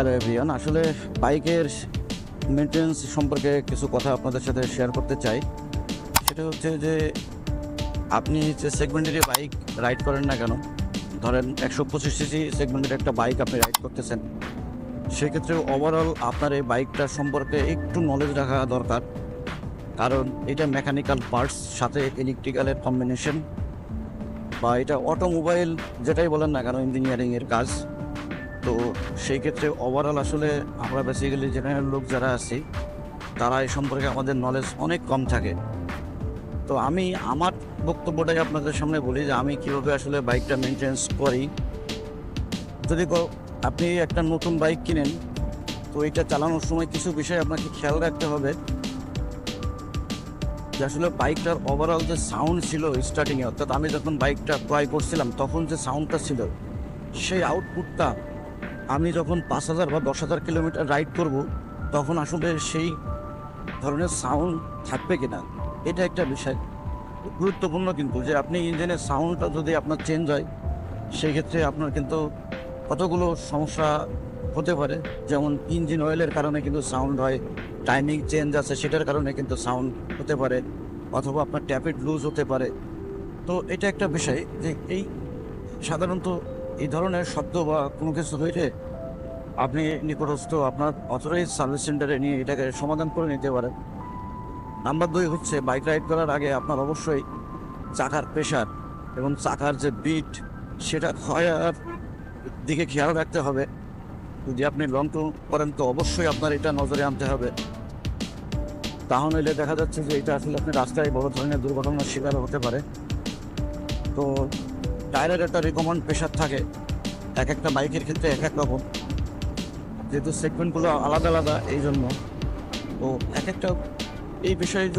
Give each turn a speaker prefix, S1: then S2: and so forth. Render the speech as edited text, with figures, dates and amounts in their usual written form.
S1: Hello everyone, আসলে বাইকের maintenance সম্পর্কে কিছু কথা আপনাদের সাথে শেয়ার করতে চাই। সেটা হচ্ছে যে আপনি যে সেগমেন্টের বাইক রাইড করেন না কেন, ধরেন 125 সিসি সেগমেন্টের একটা বাইক আপনি রাইড করতেছেন, সেক্ষেত্রে ওভারঅল আপনার এই বাইকটার সম্পর্কে একটু নলেজ রাখা দরকার। কারণ এটা মেকানিক্যাল পার্টস সাথে ইলেকট্রিক্যালের কম্বিনেশন, বা এটা অটোমোবাইল যেটাই বলেন না কেন, ইঞ্জিনিয়ারিংয়ের কাজ। তো সেই ক্ষেত্রে ওভারঅল আসলে আমরা বেসিক্যালি জেনারেল লোক যারা আছি, তারা এই সম্পর্কে আমাদের নলেজ অনেক কম থাকে। তো আমি আমার বক্তব্যটাই আপনাদের সামনে বলি যে আমি কীভাবে আসলে বাইকটা মেনটেন্স করি। যদি আপনি একটা নতুন বাইক কিনেন, তো এটা চালানোর সময় কিছু বিষয় আপনাকে খেয়াল রাখতে হবে যে আসলে বাইকটার ওভারঅল যে সাউন্ড ছিল স্টার্টিংয়ে, অর্থাৎ আমি যখন বাইকটা ক্রয় করছিলাম তখন যে সাউন্ডটা ছিল, সেই আউটপুটটা আমি যখন 5,000 বা 10,000 কিলোমিটার রাইড করব, তখন আসলে সেই ধরনের সাউন্ড থাকবে কিনা, এটা একটা বিষয় গুরুত্বপূর্ণ। কিন্তু যে আপনি ইঞ্জিনের সাউন্ডটা যদি আপনার চেঞ্জ হয়, সেই ক্ষেত্রে আপনার কিন্তু কতগুলো সমস্যা হতে পারে। যেমন ইঞ্জিন অয়েলের কারণে কিন্তু সাউন্ড হয়, টাইমিং চেঞ্জ আছে সেটার কারণে কিন্তু সাউন্ড হতে পারে, অথবা আপনার ট্যাপেট লুজ হতে পারে। তো এটা একটা বিষয় যে এই সাধারণত এই ধরনের শব্দ বা কোনো কিছু হইলে আপনি নিকটস্থ আপনার অথরাইজ সার্ভিস সেন্টারে নিয়ে এটাকে সমাধান করে নিতে পারেন। নাম্বার 2 হচ্ছে, বাইক রাইড করার আগে আপনার অবশ্যই চাকার প্রেশার এবং চাকার যে বিট, সেটা ক্ষয়ের দিকে খেয়াল রাখতে হবে। যদি আপনি লং ট্যুর করেন তো অবশ্যই আপনার এটা নজরে আনতে হবে। তাহলে দেখা যাচ্ছে যে এটা আসলে আপনি রাস্তায় বড় ধরনের দুর্ঘটনার শিকার হতে পারে। তো টায়ারের একটা রিকমেন্ড প্রেশার থাকে, এক একটা বাইকের ক্ষেত্রে এক এক রকম, যেহেতু সেগমেন্টগুলো আলাদা আলাদা, এই জন্য তো এক একটা এই বিষয়ের জন্য